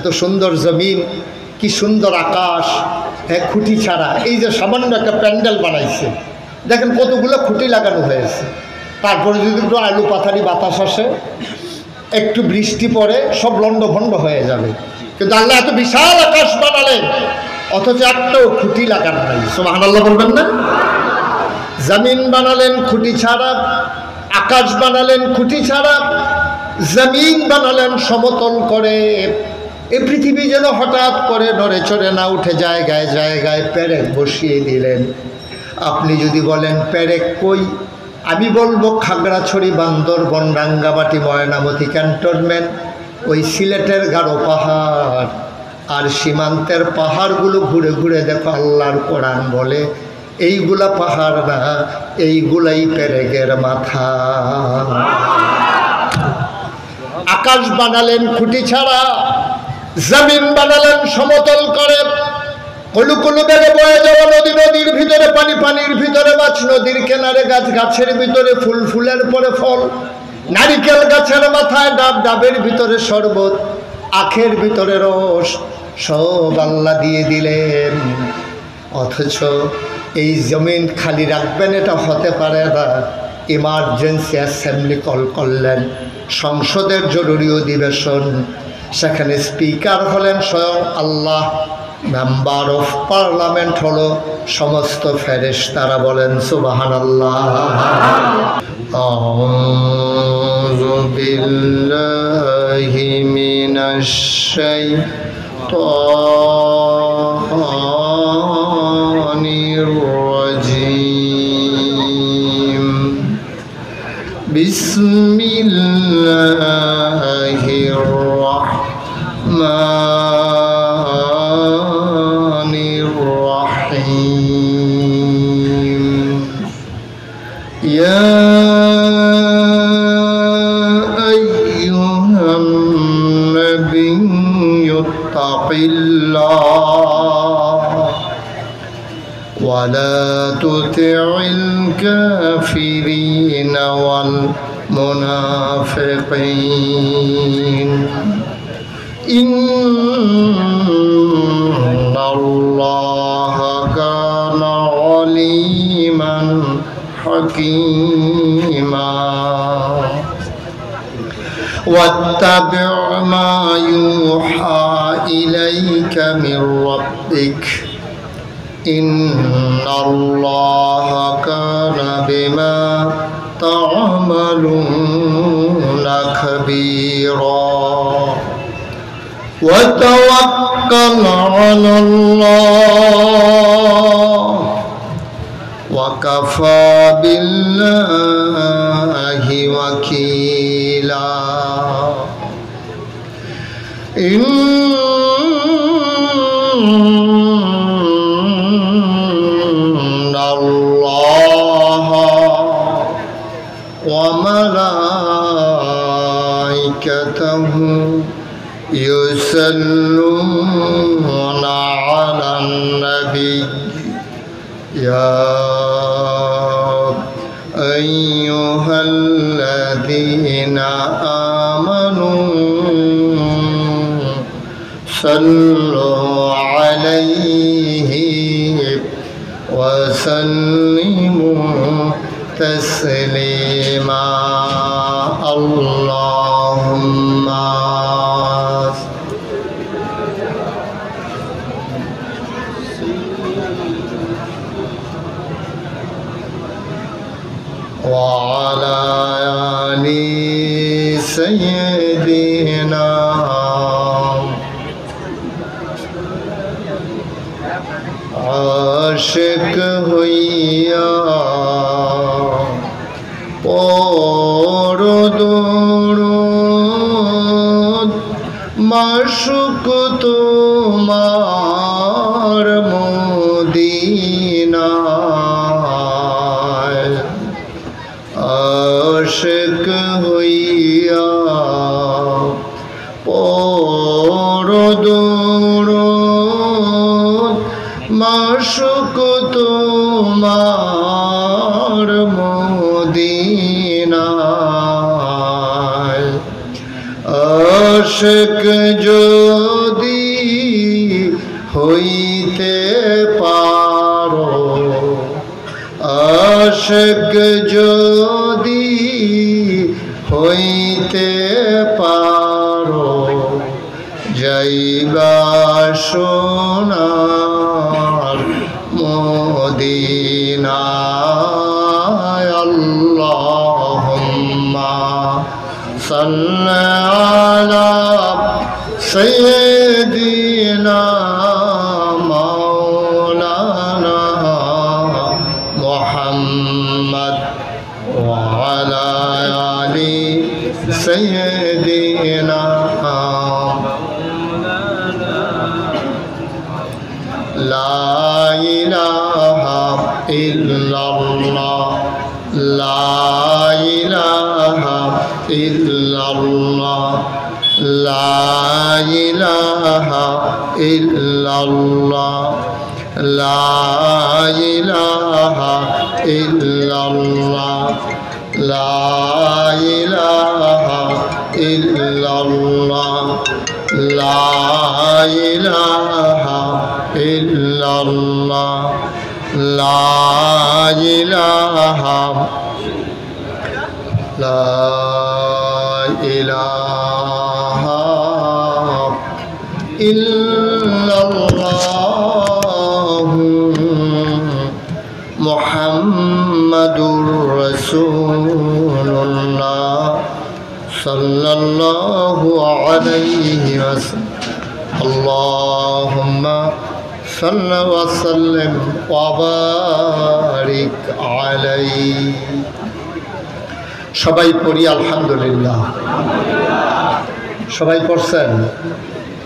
এত সুন্দর জমিন, কি সুন্দর আকাশ, খুঁটি ছাড়া। এই যে সামান্য একটা প্যান্ডেল বানাইছে, দেখেন কতগুলো খুঁটি লাগানো হয়েছে। তারপরে যদি একটু আলু পাথারি বাতাস আসে, একটু বৃষ্টি পড়ে, সব লন্ডভন্ড হয়ে যাবে। কিন্তু আল্লাহ এত বিশাল আকাশ বানালেন, অথচ একটাও খুঁটি লাগানো নাই। সুবহানাল্লাহ বলবেন না? জমিন বানালেন খুঁটি ছাড়া, আকাশ বানালেন খুঁটি ছাড়া, জমিন বানালেন সমতল করে। এই পৃথিবী যেন হঠাৎ করে নড়ে চড়ে না উঠে জায়গায় জায়গায় পেরেক বসিয়ে দিলেন। আপনি যদি বলেন পেরেক কই, আমি বলবো খাগড়াছড়ি, বান্দরবন, রাঙ্গামাটি, ময়নামতি ক্যান্টনমেন্ট, ওই সিলেটের গারো পাহাড় আর সীমান্তের পাহাড়গুলো ঘুরে ঘুরে দেখো। আল্লাহর কোরআন বলে এইগুলা পাহাড় না, এইগুলাই পেরেকের মাথা। আকাশ বানালেন খুঁটি ছাড়া, জমিন বানালেন সমতল করে। কলু কলু বেড়ে বয়ে যাওয়া নদী, নদীর ভিতরে পানি, পানির ভিতরে মাছ, নদীর কিনারে গাছ, গাছের ভিতরে ফুল, ফুলের পরে ফল, নারিকেল গাছের মাথায় ডাব, ডাবের ভিতরে শরবত, আখের ভিতরে রস, সব আল্লাহ দিয়ে দিলেন। অথচ এই জমিন খালি রাখবেন এটা হতে পারে না। ইমার্জেন্সি অ্যাসেম্বলি কল করলেন, সংসদের জরুরি অধিবেশন। সেখানে স্পিকার হলেন স্বয়ং আল্লাহ, মেম্বার অফ পার্লামেন্ট হলো সমস্ত ফেরেশতারা। বলেন সুবহানাল্লাহ। আউযু বিল্লাহি মিনাশ শাইতানির রাজীম। বিসমিল্লাহির রাহমানির রাহিম। ইয়া আইয়ুহান নাবিয়্যু তাকিল্লাহ ওয়া লা তুতি'ল কাফিরিনা ওয়াল মুনাফিকিন। ইন্নাল্লাহা কানা আলিমান হাকীমা। ওয়াত্তাবি' মা ইউহা ইলাইকা মির রাব্বিক। ইন্নাল্লাহা কানা বিমা তা'মালুনা খাবীরা। وتوكل على الله وكفى بالله وكيلا. إن الله وملائكته يصلون على النبي يا أيها الذين آمنوا صلوا عليه وسلموا تسليما. اللهم وعلى آل سيدنا आशिक হইয়া পরদরদ মাশুক তোমার মদিনায়। আশিক হইয়া পরদরদ মাশুক তোমার মদিনায়। আশিক যদি হইতে পারো, আশিক যদি হইতে পারো, যাইবা সোনার মদিনায়। আল্লাহুম্মা সাল্লি আলা সাইয়্যিদিনা মাওলানা মুহাম্মদ ওয়া আলা আলি সাইয়্যিদিনা। লা ইলাহা ইল্লাল্লাহ, লা ইলাহা ইল্লাল্লাহ, লা ইলাহা ইল্লাল্লাহ, লা ইলাহা ইল্লাল্লাহ, লা ইলাহা ইল্লাল্লাহ, লা ইলাহা ইল্লাল্লাহ, লা ইলাহা, লা ইলাহা ইল্লাল্লাহ মুহাম্মাদুর রাসূলুল্লাহ সাল্লাল্লাহু আলাইহি ওয়াসাল্লাম। আল্লাহুম্মা সাল্লি ওয়া সাল্লিম ওয়া বারিক আলাইহি। সবাই পড়ি আলহামদুলিল্লাহ। সবাই পড়ছেন?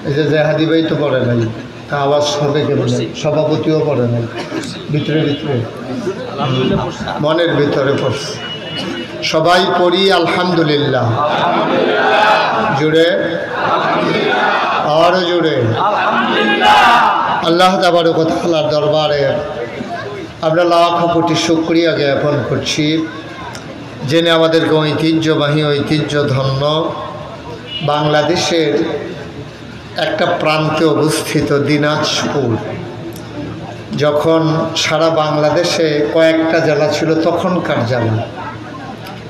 এই যে জেহাদি ভাই তো পড়ে নাই, তা আওয়াজ হবে কেমন? সভাপতিও পড়ে নাই, ভিতরে ভিতরে মনের ভিতরে পড়ছে। সবাই পড়ি আলহামদুলিল্লাহ। জুড়ে আরো জুড়ে আল্লাহ তাবারক ওয়া তাআলার দরবারে আমরা লাখ কোটি শুকরিয়া জ্ঞাপন করছি, জেনে আমাদেরকে ঐতিহ্যবাহী ঐতিহ্যধন্য বাংলাদেশের একটা প্রান্তে অবস্থিত দিনাজপুর। যখন সারা বাংলাদেশে কয়েকটা জেলা ছিল তখনকার জেলা,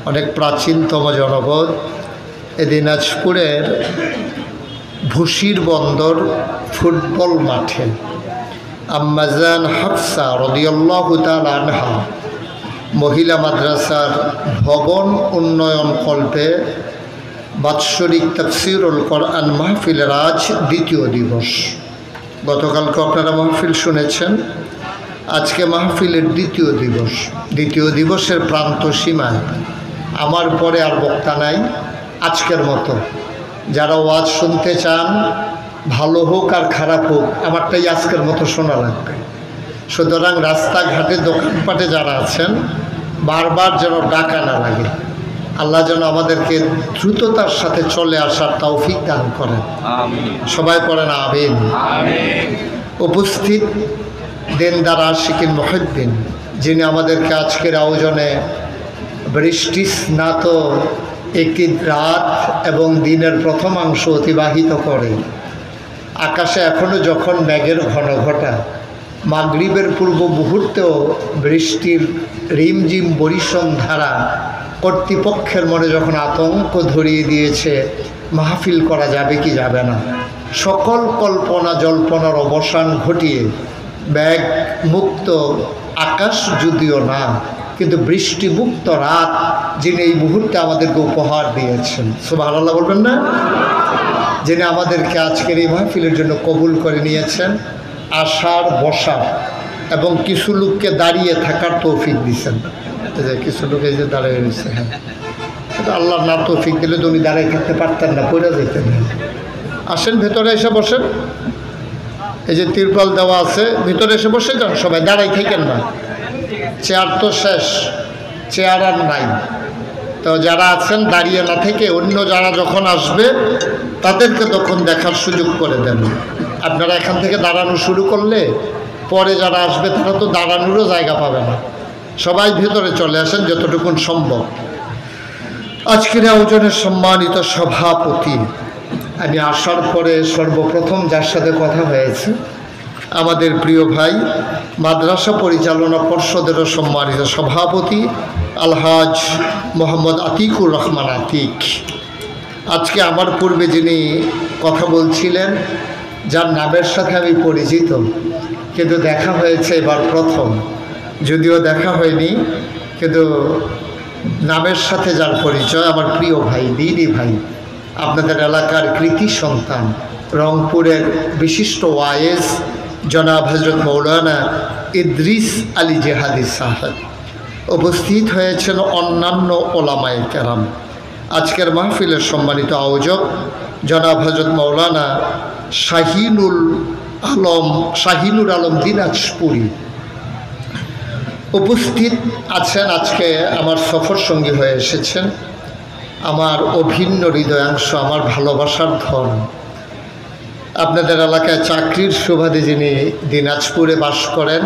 অনেক প্রাচীনতম জনপদ এই দিনাজপুরের ভুশির বন্দর ফুটবল মাঠে আম্মাজান হাফসা রাদিয়াল্লাহু তাআলা আনহা মহিলা মাদ্রাসার ভবন উন্নয়ন কল্পে বাৎসরিক তাফসীরুল কোরআন মাহফিলের আজ দ্বিতীয় দিবস। গতকালকে আপনারা মাহফিল শুনেছেন, আজকে মাহফিলের দ্বিতীয় দিবস। দ্বিতীয় দিবসের প্রান্ত সীমায় আমার পরে আর বক্তা নাই আজকের মতো। যারা ওয়াজ শুনতে চান, ভালো হোক আর খারাপ হোক, আমারটাই আজকের মতো শোনা লাগবে। সুতরাং রাস্তাঘাটে দোকানপাটে যারা আছেন বারবার যেন ডাকা না লাগে। আল্লাহ যেন আমাদেরকে দ্রুততার সাথে চলে আসার তৌফিক দান করেন। সবাই পড়েন আমিন। উপস্থিত দেনদার আশিকিন মুহিব্বিন, যিনি আমাদেরকে আজকের আয়োজনে বৃষ্টি স্নাত একটি রাত এবং দিনের প্রথমাংশ অতিবাহিত করে, আকাশে এখনও যখন মেঘের ঘনঘটা, মাগরিবের পূর্ব মুহূর্তেও বৃষ্টির রিমঝিম বরিশন ধারা কর্তৃপক্ষের মনে যখন আতঙ্ক ধরিয়ে দিয়েছে মাহফিল করা যাবে কি যাবে না, সকল কল্পনা জল্পনার অবসান ঘটিয়ে মেঘ মুক্ত আকাশ যদিও না, কিন্তু বৃষ্টি মুক্ত রাত যিনি এই মুহূর্তে আমাদেরকে উপহার দিয়েছেন, সুবহানাল্লাহ বলবেন না? যিনি আমাদেরকে আজকের এই মাহফিলের জন্য কবুল করে নিয়েছেন, আসার বসার এবং কিছু লোককে দাঁড়িয়ে থাকার তৌফিক দিয়েছেন। কিছু লোক এই যে দাঁড়িয়ে রয়েছে, হ্যাঁ, কিন্তু আল্লাহ না তৌফিক দিলে তো উনি দাঁড়িয়ে থাকতে পারতেন না, পড়ে যেতেন। আসেন ভেতরে এসে বসেন, এই যে তিরপাল দেওয়া আছে, ভিতরে এসে বসে যান, সবাই দাঁড়াই থাকেন না। চেয়ার তো শেষ, চেয়ার আর নাই। তো যারা আছেন দাঁড়িয়ে না থেকে অন্য যারা যখন আসবে তাদেরকে তখন দেখার সুযোগ করে দেন। আপনারা এখান থেকে দাঁড়ানো শুরু করলে পরে যারা আসবে তারা তো দাঁড়ানোরও জায়গা পাবে না। সবাই ভেতরে চলে আসেন যতটুকুন সম্ভব। আজকের আয়োজনের সম্মানিত সভাপতি, আমি আসার পরে সর্বপ্রথম যার সাথে কথা হয়েছে আমাদের প্রিয় ভাই মাদ্রাসা পরিচালনা পর্ষদের সম্মানিত সভাপতি আলহাজ মোহাম্মদ আতিকুর রহমান আতিক। আজকে আমার পূর্বে যিনি কথা বলছিলেন, যার নামের সাথে আমি পরিচিত, কিন্তু দেখা হয়েছে এবার প্রথম, যদিও দেখা হয়নি কিন্তু নামের সাথে যার পরিচয়, আমার প্রিয় ভাই, দিদি ভাই, আপনাদের এলাকার কৃতি সন্তান, রংপুরের বিশিষ্ট ওয়ায়েজ জনাব হজরত মৌলানা ইদ্রিস আলী জেহাদি সাহেব। উপস্থিত হয়েছেন অন্যান্য ওলামায়ে কেরাম। আজকের মাহফিলের সম্মানিত আয়োজক জনাব হজরত মৌলানা শাহিনুর আলম দিনাজপুরি উপস্থিত আছেন। আজকে আমার সফর সঙ্গী হয়ে এসেছেন, আমার অভিন্ন হৃদয়াংশ, আমার ভালোবাসার ধন। আপনাদের এলাকায় চাকরির সুবাদে যিনি দিনাজপুরে বাস করেন,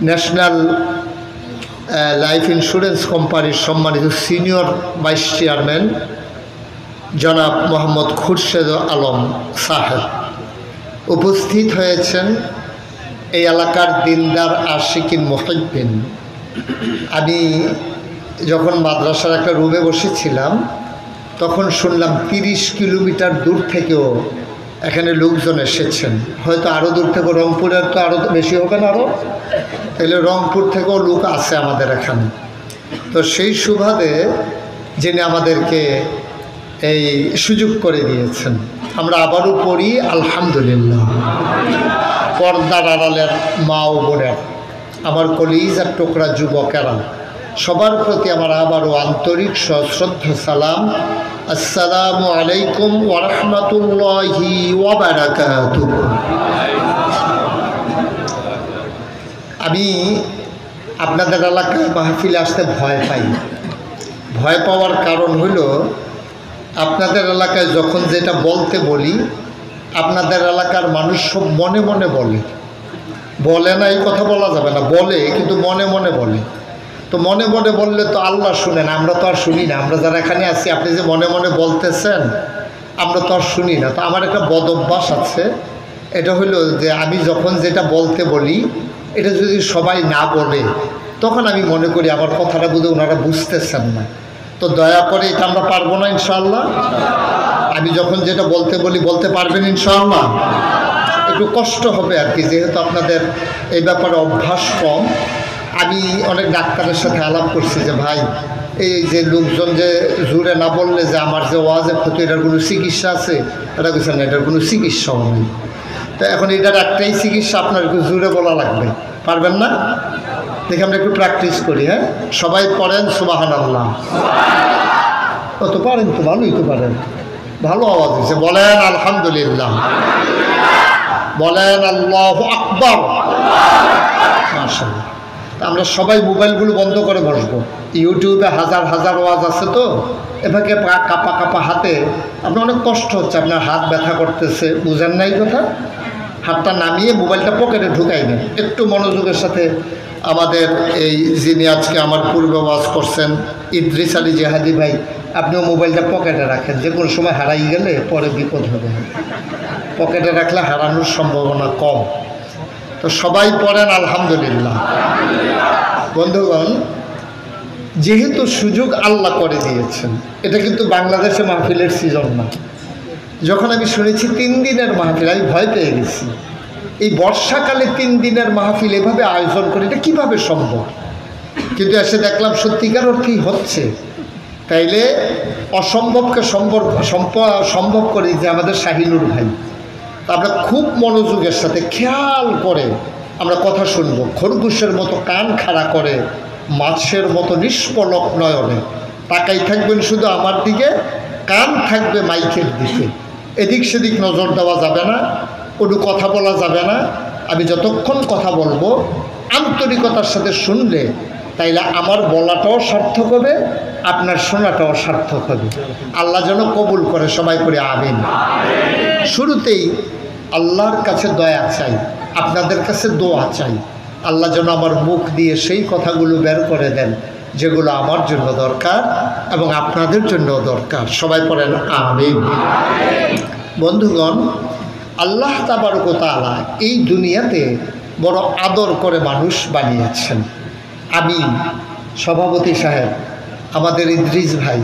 ন্যাশনাল লাইফ ইন্স্যুরেন্স কোম্পানির সম্মানিত সিনিয়র ভাইস চেয়ারম্যান জনাব মোহাম্মদ খুরশেদ আলম সাহেব উপস্থিত হয়েছেন। এই এলাকার দিনদার আশিকিন মুহিব্বিন। আমি যখন মাদ্রাসার একটা রুমে বসেছিলাম তখন শুনলাম 30 কিলোমিটার দূর থেকেও এখানে লোকজন এসেছেন। হয়তো আরও দূর থেকে, রংপুরের তো আরও বেশি হবে না, আরও তাহলে রংপুর থেকেও লোক আছে আমাদের এখানে। তো সেই সুবাদে যিনি আমাদেরকে এই সুযোগ করে দিয়েছেন, আমরা আবারও পড়ি আলহামদুলিল্লাহ। পর্দার আড়ালের মা ও বোনের, আমার কলিজার টুকরা যুবকেরা, সবার প্রতি আমার আবারও আন্তরিক সশ্রদ্ধ সালাম। আসসালামু আলাইকুম ওয়া রাহমাতুল্লাহি ওয়া বারাকাতুহু। আমি আপনাদের এলাকায় মাহফিলে আসতে ভয় পাই। ভয় পাওয়ার কারণ হলো, আপনাদের এলাকায় যখন যেটা বলতে বলি, আপনাদের এলাকার মানুষ সব মনে মনে বলে না, এই কথা বলা যাবে না, বলে কিন্তু মনে মনে বলে। তো মনে মনে বললে তো আল্লাহ শুনেন, আমরা তো আর শুনি না। আমরা যারা এখানে আছি, আপনি যে মনে মনে বলতেছেন, আমরা তো আর শুনি না। তো আমার একটা বদ অভ্যাস আছে, এটা হলো যে আমি যখন যেটা বলতে বলি, এটা যদি সবাই না বলে, তখন আমি মনে করি আমার কথাটা বুঝে ওনারা বুঝতেছেন না। তো দয়া করে এটা আমরা পারবো না ইনশাআল্লাহ। আমি যখন যেটা বলতে বলি, বলতে পারবেন ইনশাআল্লাহ। একটু কষ্ট হবে আর কি, যেহেতু আপনাদের এই ব্যাপারে অভ্যাস কম। আমি অনেক ডাক্তারের সাথে আলাপ করছি যে ভাই, এই যে লোকজন যে জুড়ে না বললে যে আমার যে ওয়াজে ক্ষতি, এটার কোনো চিকিৎসা আছে? এটা বলছেন না, এটার কোনো চিকিৎসাও নেই। তো এখন এটার একটাই চিকিৎসা, আপনার একটু জুড়ে বলা লাগবে। পারবেন না? দেখে আমরা একটু প্র্যাকটিস করি। হ্যাঁ, সবাই পড়েন সুবহানাল্লাহ। ও তো পারেন, তো ভালোই তো পারেন, ভালো আওয়াজ হয়েছে। বলেন আলহামদুলিল্লাহ, বলেন আল্লাহু আকবার। মাশাআল্লাহ। আমরা সবাই মোবাইলগুলো বন্ধ করে বসবো। ইউটিউবে হাজার হাজার ওয়াজ আছে, তো এভাবে কাপা কাপা হাতে আপনার অনেক কষ্ট হচ্ছে, আপনার হাত ব্যথা করতেছে, বুঝেন নাই কথা। হাতটা নামিয়ে মোবাইলটা পকেটে ঢুকাই নেন, একটু মনোযোগের সাথে। আমাদের এই যিনি আজকে আমার পূর্বে ওয়াজ করছেন, ইদ্রিস আলী জেহাদি ভাই, আপনিও মোবাইলটা পকেটে রাখেন, যে কোনো সময় হারাই গেলে পরে বিপদ হবে। পকেটে রাখলে হারানোর সম্ভাবনা কম। তো সবাই পড়েন আলহামদুলিল্লাহ। বন্ধুগণ, যেহেতু সুযোগ আল্লাহ করে দিয়েছেন, এটা কিন্তু বাংলাদেশে মাহফিলের সিজন না। যখন আমি শুনেছি 3 দিনের মাহফিল, আমি ভয় পেয়ে গেছি। এই বর্ষাকালে 3 দিনের মাহফিল এভাবে আয়োজন করে, এটা কীভাবে সম্ভব? কিন্তু এসে দেখলাম সত্যিকার অর্থেই হচ্ছে। তাইলে অসম্ভবকে সম্ভব করে যে আমাদের শাহিনুর ভাই। আমরা খুব মনোযোগের সাথে খেয়াল করে আমরা কথা শুনবো। খরগোশের মতো কান খাড়া করে, মাছের মতো নিষ্পলক নয়নে তাকাই থাকবেন শুধু আমার দিকে, কান থাকবে মাইকের দিকে। এদিক সেদিক নজর দেওয়া যাবে না, কোনো কথা বলা যাবে না। আমি যতক্ষণ কথা বলবো আন্তরিকতার সাথে শুনলে, তাইলে আমার বলাটাও সার্থক হবে, আপনার শোনাটাও সার্থক হবে। আল্লাহ যেন কবুল করে, সবাই করে আমিন। শুরুতেই আল্লাহর কাছে দয়া চাই, আপনাদের কাছে দোয়া চাই। আল্লাহ যেন আমার মুখ দিয়ে সেই কথাগুলো বের করে দেন যেগুলো আমার জন্য দরকার এবং আপনাদের জন্য দরকার। সবাই পড়েন আমিন। বন্ধুগণ, আল্লাহ তাবারক ওয়া তাআলা এই দুনিয়াতে বড় আদর করে মানুষ বানিয়েছেন। আমি সভাপতি সাহেব, আমাদের ইদ্রিস ভাই,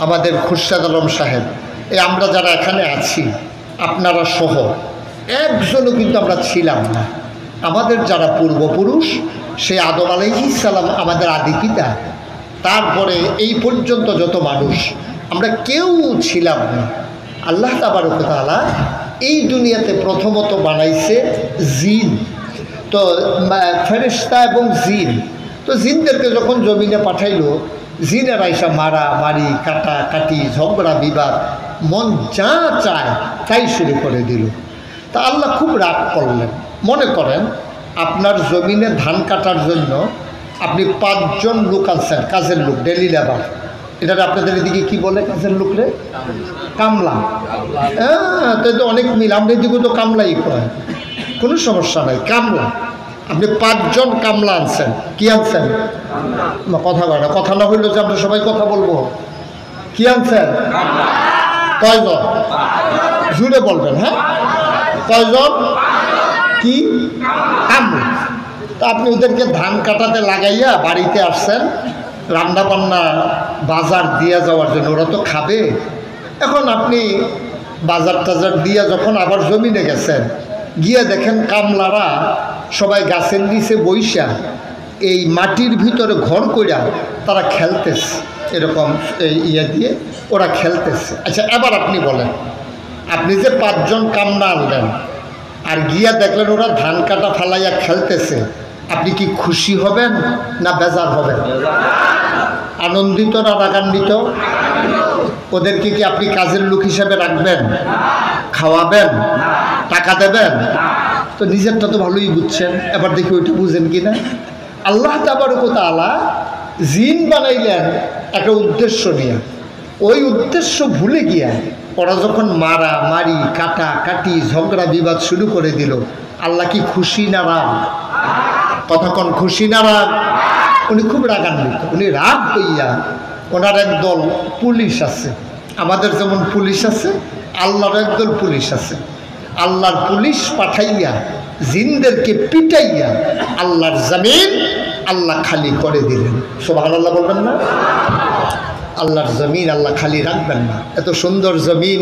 আমাদের খুরশেদ আলম সাহেব, এই আমরা যারা এখানে আছি আপনারা সহ একজনও কিন্তু আমরা ছিলাম না। আমাদের যারা পূর্বপুরুষ সেই আদম আলাইহিস সালাম আমাদের আদি পিতা, তারপরে এই পর্যন্ত যত মানুষ আমরা কেউ ছিলাম না। আল্লাহ তাবারক ওয়া তাআলা এই দুনিয়াতে প্রথমত বানাইছে জিন, তো ফেরেশতা এবং জিন। তো জিনদেরকে যখন জমিনে পাঠাইলো, জিনের আইসা মারা মারি কাটা কাটি ঝগড়া বিবাদ মন যা চায় তাই শুরু করে দিল। তা আল্লাহ খুব রাগ করলেন। মনে করেন আপনার জমিনে ধান কাটার জন্য আপনি 5 জন লোক আনছেন, কাজের লোক, ডেলি লেবার। এটা আপনাদের এদিকে কি বলে কাজের লোক রে? কামলা। হ্যাঁ, তাই তো অনেক মিল, আমরা এদিকে তো কামলাই কয়, কোনো সমস্যা নাই, কামলা। আপনি 5 জন কামলা আনছেন। কি আনছেন? কথা বলে না, কথা না হইলে যে আমরা সবাই কথা বলবো। কি আনছেন? কয়জন? জুড়ে বলবেন। হ্যাঁ, কয়জন? কি? কামলা। তা আপনি ওদেরকে ধান কাটাতে লাগাইয়া বাড়িতে আসছেন রান্না বান্না বাজার দিয়ে যাওয়ার জন্য, ওরা তো খাবে। এখন আপনি বাজার টাজার দিয়ে যখন আবার জমিনে গেছেন, গিয়ে দেখেন কামলারা সবাই গাছের নিচে বইসা এই মাটির ভিতরে ঘর কইরা তারা খেলতেছে, এরকম ইয়ে দিয়ে ওরা খেলতেছে। আচ্ছা, এবার আপনি বলেন, আপনি যে 5 জন কামলা আনলেন আর গিয়া দেখলেন ওরা ধান কাটা ফালাইয়া খেলতেছে, আপনি কি খুশি হবেন না বেজার হবেন? আনন্দিত না রাগান্বিত? ওদেরকে কি আপনি কাজের লোক হিসাবে রাখবেন? খাওয়াবেন? টাকা দেবেন? তো নিজেরটা তো ভালোই বুঝছেন, এবার দেখি ওইটা বুঝেন কি না। আল্লাহ তাবারক ওয়া তাআলা জিন বানাইলেন একটা উদ্দেশ্য নিয়ে, ওই উদ্দেশ্য ভুলে গিয়া ওরা যখন মারা মারি কাটা কাটি ঝগড়া বিবাদ শুরু করে দিল, আল্লাহ কি খুশি না রাগ? কতক্ষণ খুশি না রাগ? উনি খুব রাগান্বিত। উনি রাগ হইয়া ওনার একদল পুলিশ আছে, আমাদের যেমন পুলিশ আছে, আল্লাহর একদল পুলিশ আছে। আল্লাহর পুলিশ পাঠাইয়া জিনদেরকে পিটাইয়া আল্লাহর জমিন আল্লাহ খালি করে দিলেন। সুবহানাল্লাহ বলবেন না? আল্লাহর জমিন আল্লাহ খালি রাখবেন না। এত সুন্দর জমিন,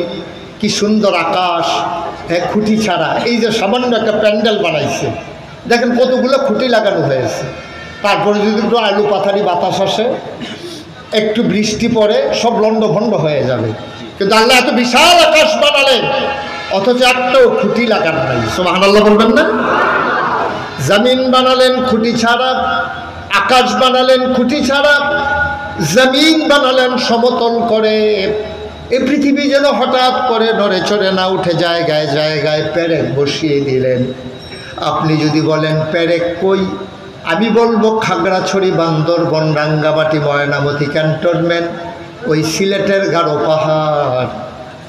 কি সুন্দর আকাশ, খুঁটি ছাড়া। এই যে সামান্য একটা প্যান্ডেল বানাইছে, দেখেন কতগুলো খুঁটি লাগানো হয়েছে। তারপরে যদি একটু আলু পাথারি বাতাস আসে, একটু বৃষ্টি পড়ে, সব লন্ডভন্ড হয়ে যাবে। কিন্তু আল্লাহ এত বিশাল আকাশ বানালেন, অথচ একটাও খুঁটি লাগানো নাই। সুবহানাল্লাহ বলবেন না? জমিন বানালেন খুঁটি ছাড়া, আকাশ বানালেন খুঁটি ছাড়া, জমিন বানালেন সমতল করে। এই পৃথিবী যেন হঠাৎ করে নড়ে চড়ে না উঠে জায়গায় জায়গায় পেরেক বসিয়ে দিলেন। আপনি যদি বলেন পেরেক কই, আমি বলবো খাগড়াছড়ি, বান্দরবন, রাঙ্গামাটি, ময়নামতি ক্যান্টনমেন্ট, ওই সিলেটের গারো পাহাড়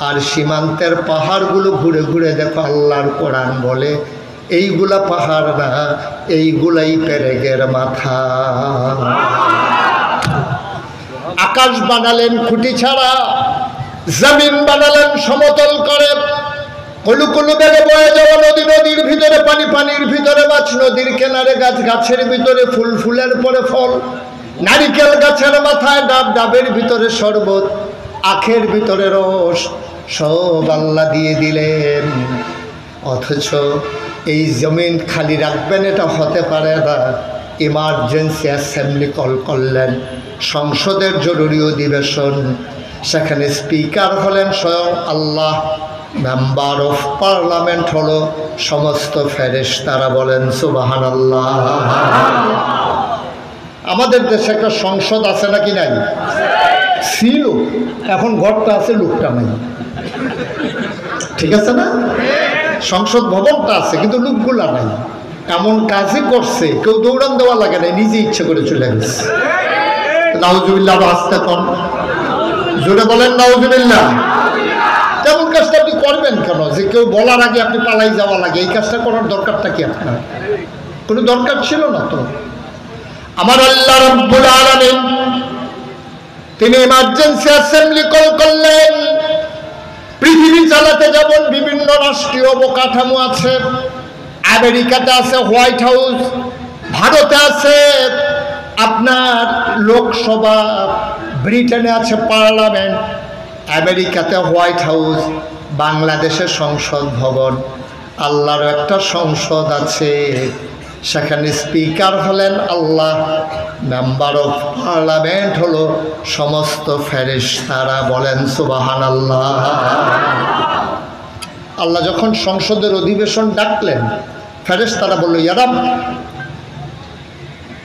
আর সীমান্তের পাহাড়গুলো ঘুরে ঘুরে দেখো। আল্লাহর কোরআন বলে এইগুলা পাহাড় না, এইগুলাই পেরেকের মাথা। আকাশ বানালেন খুঁটি ছাড়া, জমিন বানালেন সমতল করে। কলু কলু বেগে বয়ে যাওয়া নদী, নদীর ভিতরে পানি, পানির ভিতরে মাছ, নদীর কিনারে গাছ, গাছের ভিতরে ফুল, ফুলের পরে ফল, নারিকেল গাছের মাথায় ডাব, ডাবের ভিতরে শরবত, আখের ভিতরে রস, সব আল্লাহ দিয়ে দিলেন। অথচ এই জমিন খালি রাখবেন এটা হতে পারে না। ইমার্জেন্সি অ্যাসেম্বলি কল করলেন, সংসদের জরুরি অধিবেশন। সেখানে স্পিকার হলেন স্বয়ং আল্লাহ, মেম্বার অফ পার্লামেন্ট হলো সমস্ত ফেরেশতারা। বলেন সুবহানাল্লাহ। আমাদের দেশে একটা সংসদ আছে নাকি নাই? ছিল, এখন ঘরটা আছে, লোকটা নাই। ঠিক আছে না? সংসদ ভবনটা আছে কিন্তু লোকগুলা নাই। এমন কাজই করছে, কেউ দৌড়ান দেওয়া লাগে না, নিজে ইচ্ছে করে চলে গেছে। নাউজুবিল্লাহ, আস্তে কন, জোরে বলেন নাউজুবিল্লাহ। তেমন কাজটা আপনি করবেন কেন যে কেউ বলার আগে আপনি পালাই যাওয়া লাগে? এই কাজটা করার দরকারটা কি আপনার? কোনো দরকার ছিল না তো। আমার আল্লাহ রাব্বুল আলামিন তিনি ইমার্জেন্সি অ্যাসেম্বলি কল করলেন। পৃথিবী চালাতে যেমন বিভিন্ন রাষ্ট্রীয় অবকাঠামো আছে, আমেরিকাতে আছে হোয়াইট হাউস, ভারতে আছে আপনার লোকসভা, ব্রিটেনে আছে পার্লামেন্ট, আমেরিকাতে হোয়াইট হাউস, বাংলাদেশে সংসদ ভবন। আল্লাহর একটা সংসদ আছে, সেখানে স্পিকার হলেন আল্লাহ, মেম্বার অফ পার্লামেন্ট হলো সমস্ত ফেরেশতারা। বলেন সুবহানাল্লাহ। আল্লাহ যখন সংসদের অধিবেশন ডাকলেন, ফেরেশতারা বলল, ইয়া রাব,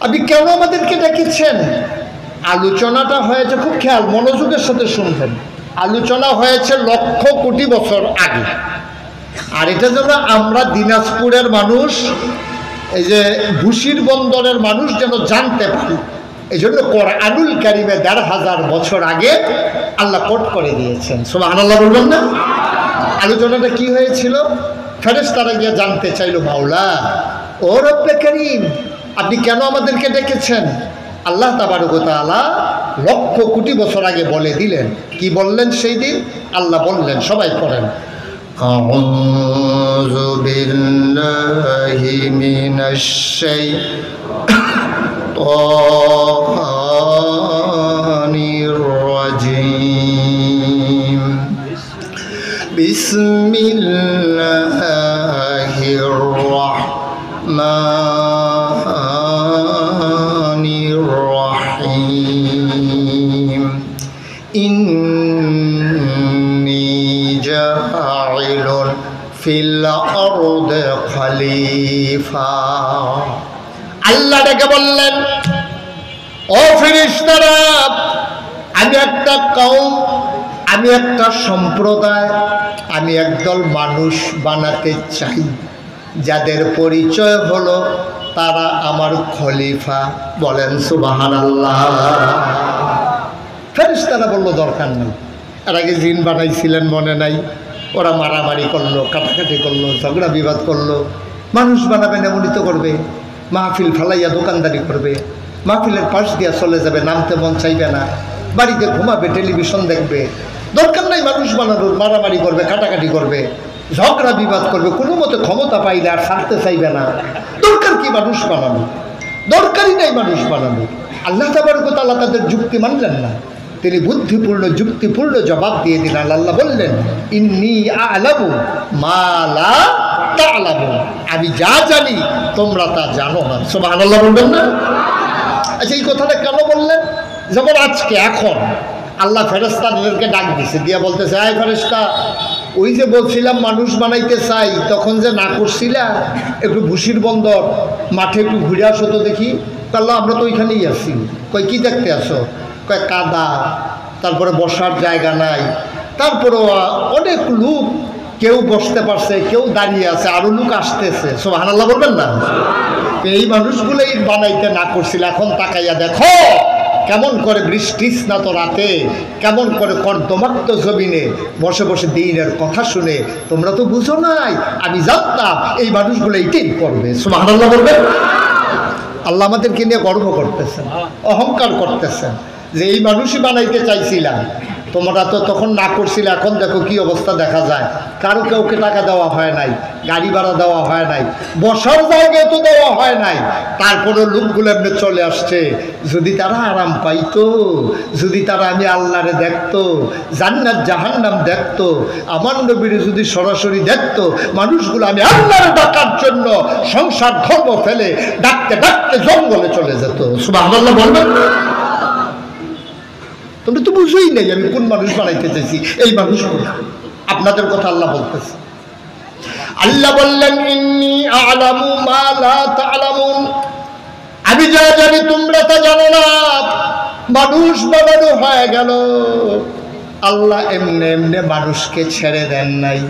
আপনি কেন আমাদেরকে ডেকেছেন? আলোচনাটা হয়েছে, খুব খেয়াল মনোযোগের সাথে শুনবেন, আলোচনা হয়েছে লক্ষ কোটি বছর আগে। আর এটা যেন আমরা দিনাজপুরের মানুষ, এই যে ভুশির বন্দরের মানুষ যেন জানতে পারি, এই জন্য কোরআনুল কারিমে ১৫০০ বছর আগে আল্লাহ কোট করে দিয়েছেন। সুবহানাল্লাহ বলবেন না? আলোচনাটা কি হয়েছিল? ফেরেশতারা গিয়ে জানতে চাইল, মাওলা ও রব্বে কারীম, আপনি কেন আমাদেরকে ডেকেছেন? আল্লাহ তাবারক ওয়া তাআলা লক্ষ কোটি বছর আগে বলে দিলেন। কি বললেন সেই দিন? আল্লাহ বললেন, সবাই পড়েন, আউযু বিল্লাহি মিনাশ শাইতানির রাজীম, বিসমিল্লাহির রাহমানির রাহিম, ইন্নী জাইলুন ফিল আরদি খলিফা। আল্লাহ ডেকে বললেন, ও ফেরেশতারা, আমি একটা কওম, আমি একটা সম্প্রদায়, আমি একদল মানুষ বানাতে চাই, যাদের পরিচয় হলো তারা আমার খলিফা। বলেন সুবহানাল্লাহ। ফেরেশতারা বলল, দরকার নেই, এর আগে জিন বানাইছিলেন মনে নাই, ওরা মারামারি করলো, কাটাকাটি করলো, ঝগড়া বিবাদ করলো, মানুষ বানাবেন এমনই তো করবে, মাহফিল ফালাইয়া দোকানদারি করবে, মাহফিলের পাশ দিয়া চলে যাবে, নামতে মন চাইবে না, বাড়িতে ঘুমাবে, টেলিভিশন দেখবে। দরকার নাই মানুষ বানানোর, মারামারি করবে, কাটাকাটি করবে, ঝগড়া বিবাদ করবে, কোনো মতে ক্ষমতা পাইলে আর ছাড়তে চাইবে না। দরকার কি মানুষ বানানো? দরকারই নাই মানুষ বানানো। আল্লাহ তাবারক ওয়া তাআলা তাদের যুক্তি মানলেন না, তিনি বুদ্ধিপূর্ণ যুক্তিপূর্ণ জবাব দিয়ে দিলেন। আল্লাহ বললেন, ইন্নী আ'লামু মা লা তা'লামুন, আমি যা জানি তোমরা তা জানো না। সুবহানাল্লাহ বলবেন না? আচ্ছা, এই কথাটা কেন বললেন? যেমন আজকে এখন আল্লাহ ফেরেশতাদেরকে ডাক দিছে, দিয়া বলতেছে, আয় ফেরেশতা, ওই যে বলছিলাম মানুষ বানাইতে চাই, তখন যে না করছিলা, একটু ভুশির বন্দর মাঠে একটু ঘুরে আসো তো দেখি। আল্লাহ, আমরা তো ওইখানেই আছি। কই কি দেখতে আসো? কয় কাদা, তারপরে বসার জায়গা নাই, তারপরেও অনেক লোক, কেউ বসতে পারছে, কেউ দাঁড়িয়ে আছে, আরো লোক আসতেছে। সুবহানাল্লাহ বলবেন না? এই মানুষগুলোই বানাইতে না করছিল, এখন তাকাইয়া দেখো কেমন করে বৃষ্টি স্নাত রাতে, কেমন করে কর্দমাক্ত জমিনে বসে বসে দিনের কথা শুনে। তোমরা তো বুঝো নাই, আমি জানতাম এই মানুষগুলো এইটাই করবে। সুবহানাল্লাহ বলবেন? আল্লাহ আমাদেরকে নিয়ে গর্ব করতেছেন, অহংকার করতেছেন যে এই মানুষই বানাইতে চাইছিলাম, তোমরা তো তখন না করছিলে, এখন দেখো কি অবস্থা দেখা যায়। কারো কাউকে টাকা দেওয়া হয় নাই, গাড়ি ভাড়া দেওয়া হয় নাই, বসার জায়গায় তো দেওয়া হয় নাই, তারপরে লোকগুলো এমনি চলে আসছে। যদি তারা আরাম পাইতো, যদি তারা আমি আল্লাহরে দেখতো, জান্নাত জাহান্নাম দেখতো, আমার নবীরে যদি সরাসরি দেখতো, মানুষগুলো আমি আল্লাহরে ডাকার জন্য সংসার ধর্ম ফেলে ডাকতে ডাকতে জঙ্গলে চলে যেত। সুবহানাল্লাহ বলবেন? তোমরা তো বুঝোই নাই আমি কোন মানুষ বানাইতে চাইছি। এই মানুষগুলো আপনাদের কথা আল্লাহ বলতেছে। আল্লাহ বললেন, ইন্নী আ'লামু মা লা তা'লামুন, আমি যা জানি তোমরা তা জানো না। মানুষ বানানো হয়ে গেল, আল্লাহ এমনি এমনি মানুষকে ছেড়ে দেন নাই।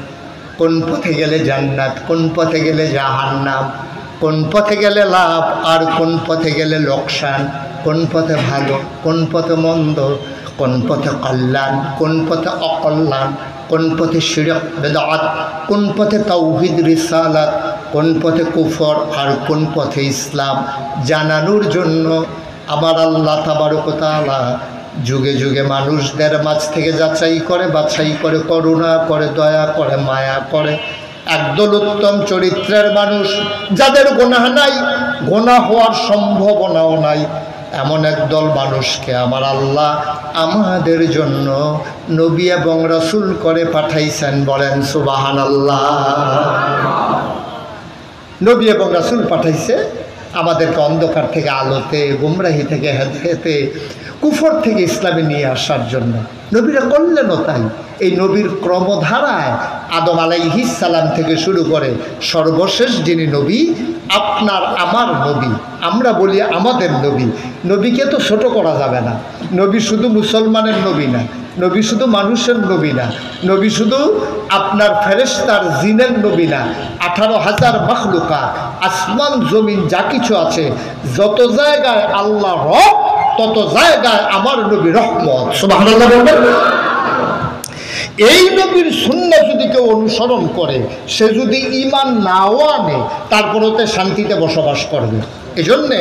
কোন পথে গেলে জান্নাত, কোন পথে গেলে জাহান্নাম, কোন পথে গেলে লাভ আর কোন পথে গেলে লোকসান, কোন পথে ভালো, কোন পথে মন্দ, কোন পথে কল্যাণ, কোন পথে অকল্যাণ, কোন পথে শিরক বেদাত, কোন পথে তাওহীদ রিসালাত, কোন পথে কুফর আর কোন পথে ইসলাম জানানোর জন্য আমার আল্লাহ তাবারক ওয়া তাআলা যুগে যুগে মানুষদের মাঝ থেকে যাচাই করে বাছাই করে, করুণা করে, দয়া করে, মায়া করে। একদল উত্তম চরিত্রের মানুষ, যাদের গুনাহ নাই, গুনাহ হওয়ার সম্ভাবনাও নাই, এমন একদল মানুষকে আমার আল্লাহ আমাদের জন্য নবী এবং রাসূল করে পাঠাইছেন। বলেন সুবহানাল্লাহ। নবী এবং রাসূল পাঠাইছে আমাদেরকে অন্ধকার থেকে আলোতে, গুমরাহি থেকে হেদায়েতে, কুফর থেকে ইসলামে নিয়ে আসার জন্য। নবীরা করলেনও তাই। এই নবীর ক্রমধারায় আদম আলাইহিস সালাম থেকে শুরু করে সর্বশেষ যিনি নবী, আপনার আমার নবী, আমরা বলি আমাদের নবী। নবীকে তো ছোট করা যাবে না। নবী শুধু মুসলমানের নবী না, নবী শুধু মানুষের নবী না, নবী শুধু আপনার ফেরেশতার জিনের নবী না। 18,000 মাখলুকাত, আসমান জমিন যা কিছু আছে, যত জায়গায় আল্লাহ রব, তত জায়গায় আমার নবী রহমত। সুবহানাল্লাহ বলবেন। এই নবীর সুন্নাহ যদি কেউ অনুসরণ করে, সে যদি ঈমান নাও আনে, তারপরেতে শান্তিতে বসবাস করবে। এজন্যে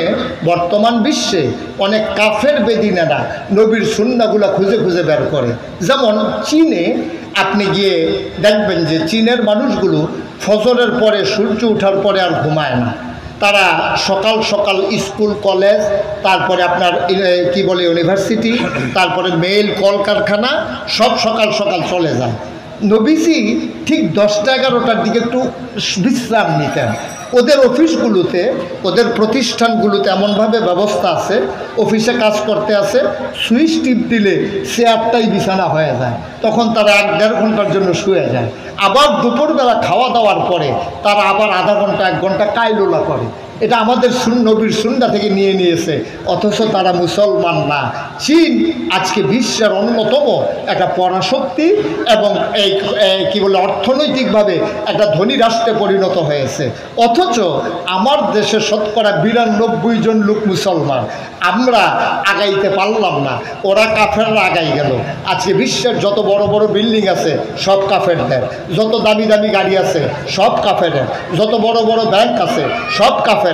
বর্তমান বিশ্বে অনেক কাফের বেদিনেরা নবীর সুন্নাহগুলো খুঁজে খুঁজে বের করে। যেমন চীনে আপনি গিয়ে দেখবেন যে চীনের মানুষগুলো ফজরের পরে, সূর্য ওঠার পরে আর ঘুমায় না। তারা সকাল সকাল স্কুল কলেজ, তারপরে আপনার কি বলে ইউনিভার্সিটি, তারপরে মেল কলকারখানা, সব সকাল সকাল চলে যায়। নবীজি ঠিক 10টা-11টার দিকে একটু বিশ্রাম নিতেন। ওদের অফিসগুলোতে, ওদের প্রতিষ্ঠানগুলোতে এমনভাবে ব্যবস্থা আছে, অফিসে কাজ করতে আছে, সুইচ টিপ দিলে চেয়ারটাই বিছানা হয়ে যায়। তখন তারা 1-1.5 ঘন্টার জন্য শুয়ে যায়। আবার দুপুরবেলা খাওয়া দাওয়ার পরে তারা আবার আধা ঘন্টা 1 ঘন্টা কাইলুলা করে। এটা আমাদের নবীর সুন্নাহ থেকে নিয়ে নিয়েছে, অথচ তারা মুসলমান না। চীন আজকে বিশ্বের অন্যতম একটা পরাশক্তি এবং এই কি বলে অর্থনৈতিকভাবে একটা ধনী রাষ্ট্রে পরিণত হয়েছে। অথচ আমার দেশে শতকরা 92 জন লোক মুসলমান। আমরা আগাইতে পারলাম না, ওরা কাফেররা আগাই গেল। আজকে বিশ্বের যত বড় বড় বিল্ডিং আছে সব কাফেরদের, যত দামি দামি গাড়ি আছে সব কাফেরের, যত বড় বড় ব্যাংক আছে সব কাফের,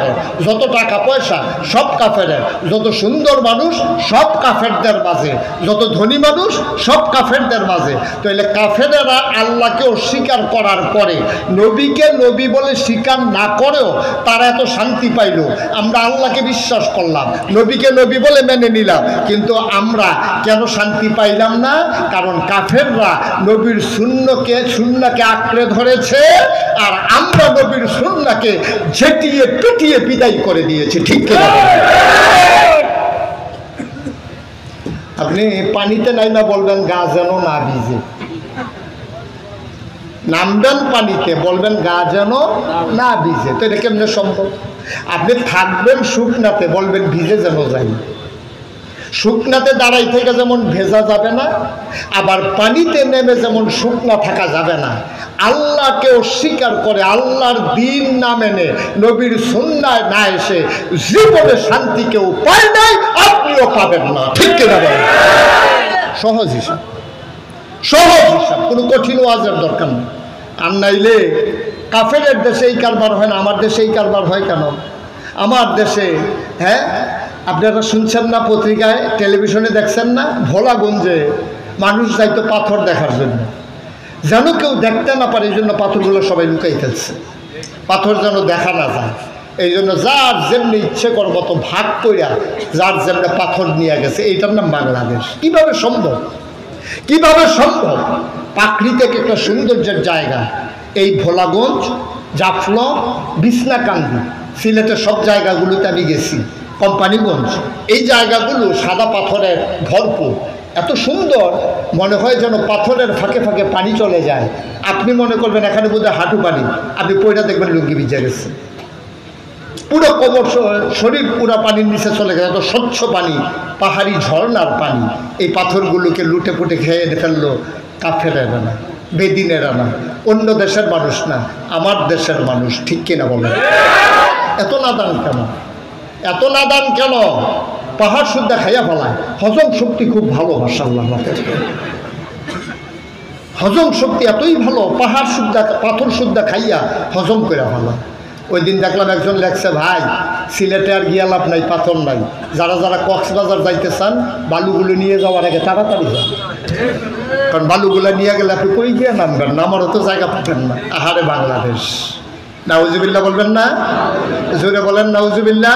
যত টাকা পয়সা সব কাফেরের, যত সুন্দর মানুষ সব কাফেরদের মাঝে, যত ধনী মানুষ সব কাফেরদের মাঝে। তাহলে কাফেরেরা আল্লাহকে অস্বীকার করার পরে, নবীকে নবী বলে স্বীকার না করেও তারা এত শান্তি পাইল। আমরা আল্লাহকে বিশ্বাস করলাম, নবীকে নবী বলে মেনে নিলাম, কিন্তু আমরা কেন শান্তি পাইলাম না? কারণ কাফেররা নবীর সুন্নাহকে আঁকড়ে ধরেছে, আর আমরা নবীর সুন্নাহকে ঝেঁটিয়ে পিটিয়ে বিদায় করে দিয়েছি। ঠিক কিনা? আপনি পানিতে নাইমা বলবেন গা যেন না ভিজে, নামবেন পানিতে বলবেন গা যেন না ভিজে, তো এটা কেমনে সম্ভব? আপনি থাকবেন শুকনাতে, বলবেন ভিজে যেন যাই। শুকনাতে দাঁড়াই থেকে যেমন ভেজা যাবে না, আবার পানিতে নেমে যেমন শুকনা থাকা যাবে না। আল্লাহকে অস্বীকার করে, আল্লাহর দিন না মেনে, নবীর সুন্নাহ না এসে জীবনে শান্তি কেউ পায় নাই, আপনিও পাবেন না। ঠিক কিনা বলেন? সহজ হিসাব, সহজ হিসাব, কোনো কঠিন ওয়াজের দরকার নেই। আর নাইলে কাফেরের দেশে এই কারবার হয় না, আমার দেশে এই কারবার হয় কেন? আমার দেশে, হ্যাঁ, আপনারা শুনছেন না, পত্রিকায় টেলিভিশনে দেখছেন না, ভোলাগঞ্জে মানুষ যাইতো পাথর দেখার জন্য, যেন কেউ দেখতে না পারে, এই জন্য পাথরগুলো সবাই লুকাই ফেলছে, পাথর যেন দেখা না যায়। এই জন্য যার যেমনি ইচ্ছে কর মতো ভাগ কইরা যার যেমনি পাথর নিয়ে গেছে। এইটার নাম বাংলাদেশ। কিভাবে সম্ভব? কিভাবে সম্ভব? প্রাকৃতিক একটা সৌন্দর্যের জায়গা এই ভোলাগঞ্জ, জাফলং, বিছনাকান্দি, সিলেটের সব জায়গাগুলোতে আমি গেছি, কোম্পানিগঞ্জ, এই জায়গাগুলো সাদা পাথরের ভরপুর, এত সুন্দর, মনে হয় যেন পাথরের ফাঁকে ফাঁকে পানি চলে যায়। আপনি মনে করবেন এখানে বোধহয় হাঁটু পানি, আপনি পয়টা দেখবেন লুঙ্গি ভিজে গেছে, পুরো কোমর শরীর পুরো পানির নিচে চলে গেছে, এত স্বচ্ছ পানি, পাহাড়ি ঝর্ণার পানি। এই পাথরগুলোকে লুটে পুটে খেয়ে ফেললো কাফেরেরা না, বেদিনেরা না, অন্য দেশের মানুষ না, আমার দেশের মানুষ। ঠিক কিনা বলেন? এত নাদান কেন? এত নাদান কেন? পাহাড় সুদ্ধা খাইয়া ফেলায়। হজম শক্তি খুব ভালো, মাশাআল্লাহ, হজম শক্তি এতই ভালো, পাহাড় সুদ্ধা, পাথর সুদ্ধা খাইয়া হজম করে ফেলা। ওই দিন দেখলাম একজন লেখছে, ভাই সিলেটে আর গিয়া লাভ নাই, পাথর নাই, যারা যারা কক্সবাজার যাইতে চান বালুগুলো নিয়ে যাওয়ার আগে তাড়াতাড়ি যান, কারণ বালুগুলো নিয়ে গেলে আপনি কই গিয়ে নামবেন, নামারও তো জায়গা পাবেন না। আহারে বাংলাদেশ, নাউজুবিল্লাহ বলবেন না? জোরে বলেন নাউজুবিল্লাহ।